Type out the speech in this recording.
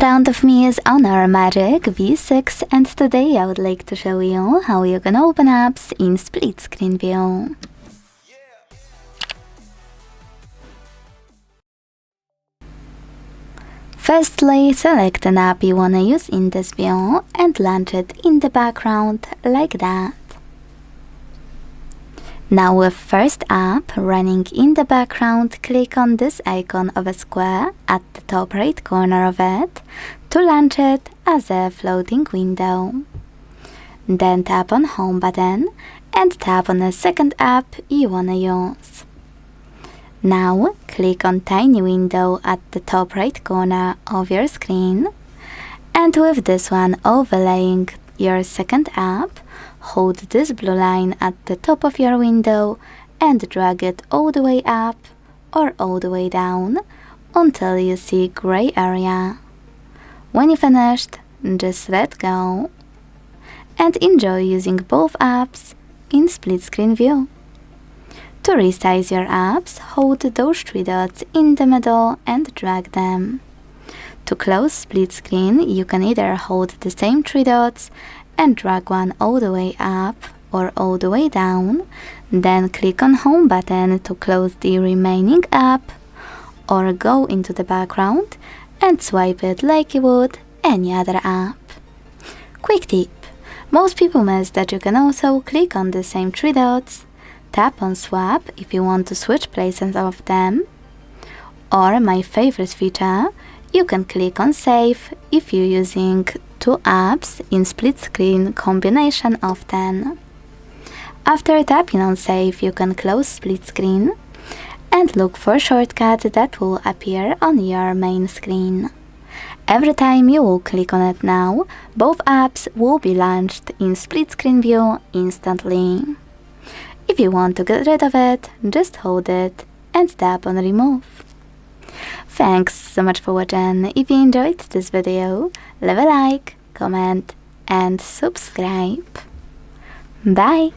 round of me is Honor Magic V6, and today I would like to show you how you can open apps in split screen view. Firstly, select an app you wanna use in this view and launch it in the background like that. Now with first app running in the background, click on this icon of a square at the top right corner of it to launch it as a floating window. Then tap on Home button and tap on the second app you wanna use. Now click on tiny window at the top right corner of your screen, and with this one overlaying your second app, hold this blue line at the top of your window and drag it all the way up or all the way down until you see gray area. When you finished, just let go and enjoy using both apps in split screen view. To resize your apps, hold those three dots in the middle and drag them. To close split screen, you can either hold the same three dots and drag one all the way up or all the way down, then click on Home button to close the remaining app, or go into the background and swipe it like you would any other app. Quick tip: most people miss that you can also click on the same three dots, tap on Swap if you want to switch places of them, or my favorite feature, you can click on Save if you're using two apps in split screen combination often. After tapping on Save, you can close split screen and look for a shortcut that will appear on your main screen. Every time you will click on it now, both apps will be launched in split screen view instantly. If you want to get rid of it, just hold it and tap on Remove. Thanks so much for watching. If you enjoyed this video, leave a like, comment and subscribe. Bye!